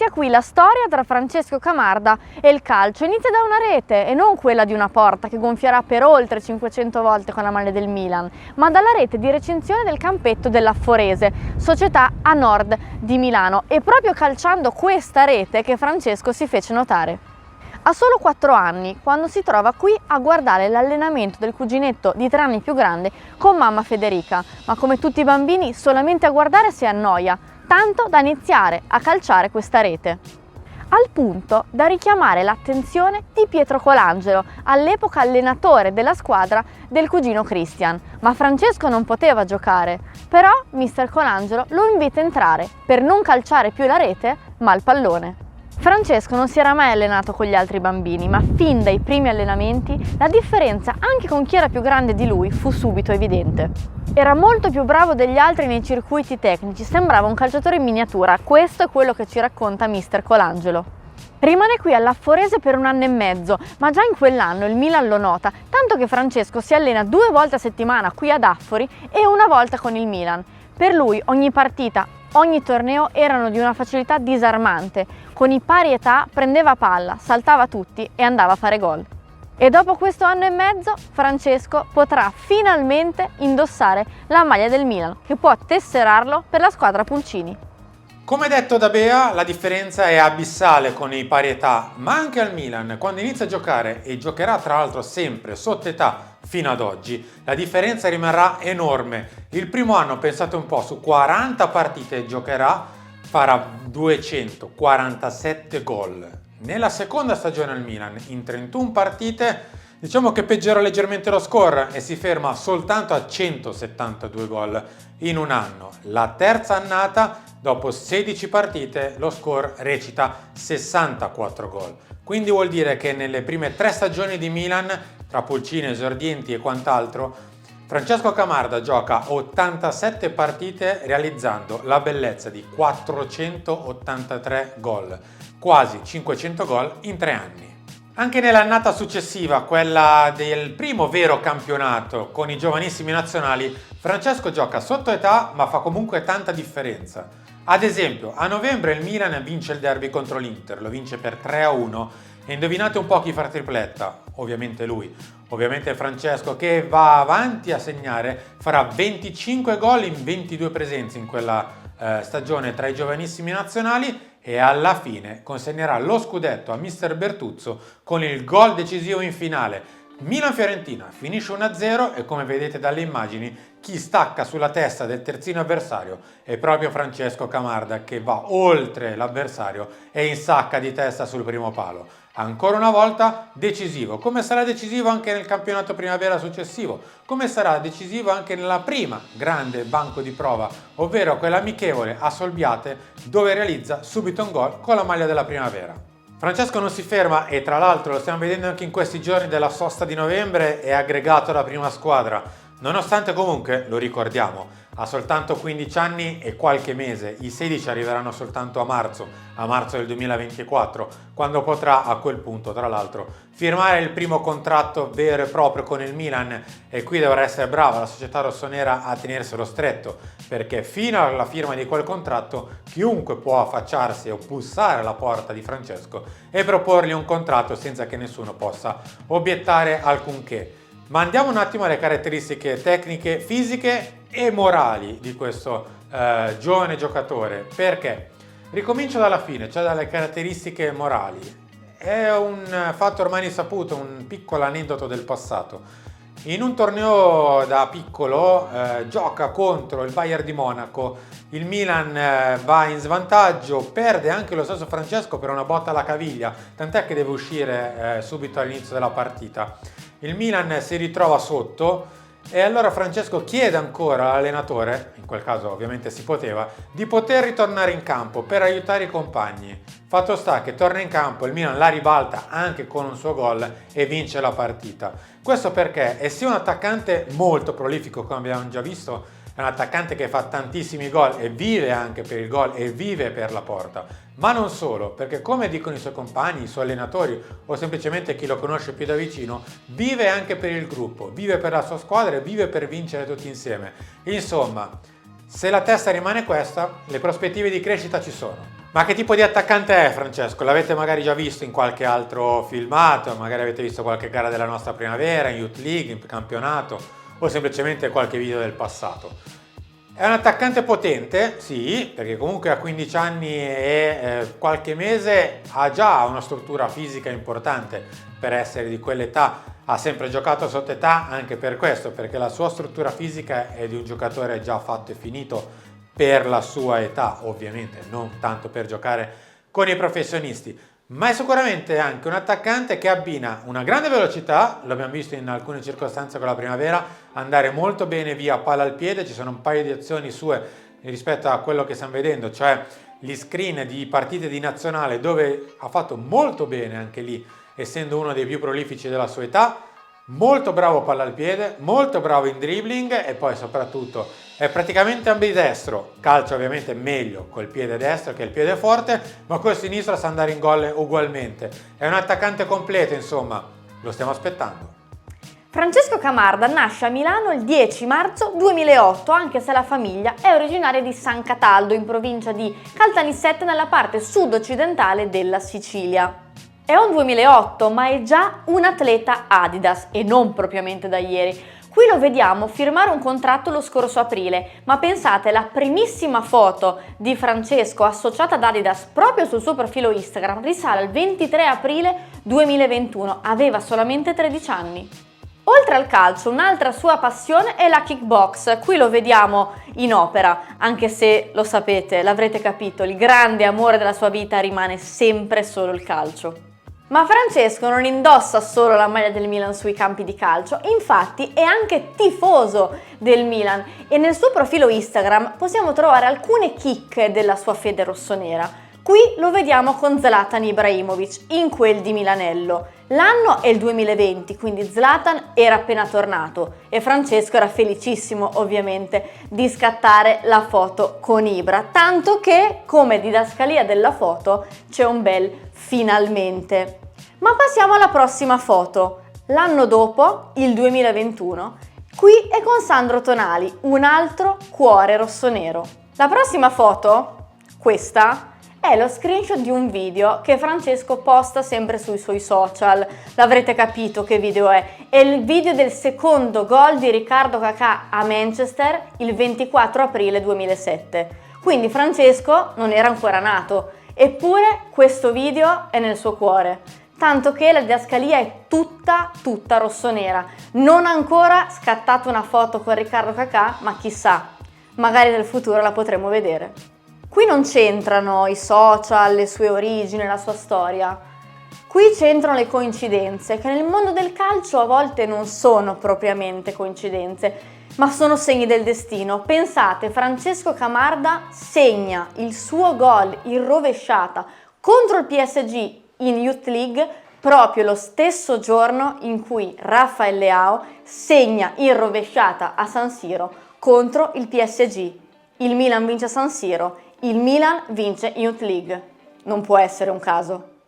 Inizia qui la storia tra Francesco Camarda e il calcio. Inizia da una rete e non quella di una porta che gonfierà per oltre 500 volte con la maglia del Milan, ma dalla rete di recinzione del campetto dell'Afforese, società a nord di Milano. È proprio calciando questa rete che Francesco si fece notare. Ha solo 4 anni quando si trova qui a guardare l'allenamento del cuginetto di 3 anni più grande con mamma Federica, ma come tutti i bambini solamente a guardare si annoia, tanto da iniziare a calciare questa rete. Al punto da richiamare l'attenzione di Pietro Colangelo, all'epoca allenatore della squadra del cugino Christian. Ma Francesco non poteva giocare, però mister Colangelo lo invita a entrare per non calciare più la rete, ma il pallone. Francesco non si era mai allenato con gli altri bambini, ma fin dai primi allenamenti la differenza anche con chi era più grande di lui fu subito evidente. Era molto più bravo degli altri nei circuiti tecnici, sembrava un calciatore in miniatura, questo è quello che ci racconta mister Colangelo. Rimane qui all'Afforese per 1 anno e mezzo, ma già in quell'anno il Milan lo nota, tanto che Francesco si allena 2 volte a settimana qui ad Affori e 1 volta con il Milan. Per lui ogni partita, ogni torneo erano di una facilità disarmante, con i pari età prendeva palla, saltava tutti e andava a fare gol. E dopo questo anno e mezzo Francesco potrà finalmente indossare la maglia del Milan, che può tesserarlo per la squadra Pulcini. Come detto da Bea, la differenza è abissale con i pari età, ma anche al Milan, quando inizia a giocare e giocherà tra l'altro sempre sotto età fino ad oggi, la differenza rimarrà enorme. Il primo anno, pensate un po', su 40 partite giocherà, farà 247 gol. Nella seconda stagione al Milan, in 31 partite, diciamo che peggiora leggermente lo score e si ferma soltanto a 172 gol in un anno. La terza annata, dopo 16 partite, lo score recita 64 gol. Quindi vuol dire che nelle prime 3 stagioni di Milan, tra pulcini, esordienti e quant'altro, Francesco Camarda gioca 87 partite realizzando la bellezza di 483 gol, quasi 500 gol in 3 anni. Anche nell'annata successiva, quella del primo vero campionato con i giovanissimi nazionali, Francesco gioca sotto età ma fa comunque tanta differenza. Ad esempio, a novembre il Milan vince il derby contro l'Inter, lo vince per 3-1 e indovinate un po' chi fa tripletta? Ovviamente lui, ovviamente Francesco, che va avanti a segnare, farà 25 gol in 22 presenze in quella stagione tra i giovanissimi nazionali e alla fine consegnerà lo scudetto a mister Bertuzzo con il gol decisivo in finale. Milan-Fiorentina finisce 1-0 e come vedete dalle immagini chi stacca sulla testa del terzino avversario è proprio Francesco Camarda, che va oltre l'avversario e insacca di testa sul primo palo. Ancora una volta decisivo, come sarà decisivo anche nel campionato primavera successivo, come sarà decisivo anche nella prima grande banco di prova, ovvero quella amichevole a Solbiate, dove realizza subito un gol con la maglia della primavera. Francesco non si ferma e tra l'altro lo stiamo vedendo anche in questi giorni della sosta di novembre, è aggregato alla prima squadra. Nonostante comunque, lo ricordiamo, ha soltanto 15 anni e qualche mese, i 16 arriveranno soltanto a marzo del 2024, quando potrà a quel punto, tra l'altro, firmare il primo contratto vero e proprio con il Milan e qui dovrà essere brava la società rossonera a tenerselo stretto, perché fino alla firma di quel contratto chiunque può affacciarsi o bussare alla porta di Francesco e proporgli un contratto senza che nessuno possa obiettare alcunché. Ma andiamo un attimo alle caratteristiche tecniche, fisiche e morali di questo giovane giocatore. Perché? Ricomincio dalla fine, cioè dalle caratteristiche morali. È un fatto ormai risaputo, un piccolo aneddoto del passato. In un torneo da piccolo gioca contro il Bayern di Monaco, il Milan va in svantaggio, perde anche lo stesso Francesco per una botta alla caviglia, tant'è che deve uscire subito all'inizio della partita. Il Milan si ritrova sotto e allora Francesco chiede ancora all'allenatore, in quel caso ovviamente si poteva, di poter ritornare in campo per aiutare i compagni. Fatto sta che torna in campo, il Milan la ribalta anche con un suo gol e vince la partita. Questo perché è sia un attaccante molto prolifico, come abbiamo già visto, è un attaccante che fa tantissimi gol e vive anche per il gol e vive per la porta, ma non solo, perché come dicono i suoi compagni, i suoi allenatori o semplicemente chi lo conosce più da vicino, vive anche per il gruppo, vive per la sua squadra e vive per vincere tutti insieme. Insomma, se la testa rimane questa, le prospettive di crescita ci sono. Ma che tipo di attaccante è Francesco? L'avete magari già visto in qualche altro filmato, magari avete visto qualche gara della nostra primavera, in Youth League, in campionato o semplicemente qualche video del passato. È un attaccante potente, sì, perché comunque a 15 anni e qualche mese ha già una struttura fisica importante per essere di quell'età, ha sempre giocato sotto età anche per questo, perché la sua struttura fisica è di un giocatore già fatto e finito per la sua età, ovviamente, non tanto per giocare con i professionisti, ma è sicuramente anche un attaccante che abbina una grande velocità, l'abbiamo visto in alcune circostanze con la primavera, andare molto bene via palla al piede, ci sono un paio di azioni sue rispetto a quello che stiamo vedendo, cioè gli screen di partite di nazionale dove ha fatto molto bene anche lì, essendo uno dei più prolifici della sua età, molto bravo palla al piede, molto bravo in dribbling e poi soprattutto è praticamente ambidestro, calcia ovviamente meglio col piede destro che il piede forte, ma col sinistro sa andare in gol ugualmente. È un attaccante completo, insomma, lo stiamo aspettando. Francesco Camarda nasce a Milano il 10 marzo 2008, anche se la famiglia è originaria di San Cataldo, in provincia di Caltanissetta, nella parte sud-occidentale della Sicilia. È un 2008, ma è già un atleta Adidas e non propriamente da ieri. Qui lo vediamo firmare un contratto lo scorso aprile, ma pensate, la primissima foto di Francesco associata ad Adidas proprio sul suo profilo Instagram risale al 23 aprile 2021, aveva solamente 13 anni. Oltre al calcio, un'altra sua passione è la kickbox. Qui lo vediamo in opera, anche se lo sapete, l'avrete capito, il grande amore della sua vita rimane sempre solo il calcio. Ma Francesco non indossa solo la maglia del Milan sui campi di calcio, infatti è anche tifoso del Milan e nel suo profilo Instagram possiamo trovare alcune chicche della sua fede rossonera. Qui lo vediamo con Zlatan Ibrahimovic in quel di Milanello. L'anno è il 2020, quindi Zlatan era appena tornato e Francesco era felicissimo ovviamente di scattare la foto con Ibra, tanto che come didascalia della foto c'è un bel finalmente. Ma passiamo alla prossima foto. L'anno dopo, il 2021, qui è con Sandro Tonali, un altro cuore rossonero. La prossima foto, questa, è lo screenshot di un video che Francesco posta sempre sui suoi social. L'avrete capito che video è. È il video del secondo gol di Riccardo Kakà a Manchester il 24 aprile 2007. Quindi Francesco non era ancora nato, eppure questo video è nel suo cuore. Tanto che la didascalia è tutta rossonera. Non ha ancora scattato una foto con Riccardo Kakà, ma chissà, magari nel futuro la potremo vedere. Qui non c'entrano i social, le sue origini, la sua storia. Qui c'entrano le coincidenze, che nel mondo del calcio a volte non sono propriamente coincidenze, ma sono segni del destino. Pensate, Francesco Camarda segna il suo gol in rovesciata contro il PSG in Youth League proprio lo stesso giorno in cui Rafael Leao segna in rovesciata a San Siro contro il PSG. Il Milan vince a San Siro, il Milan vince in Youth League. Non può essere un caso.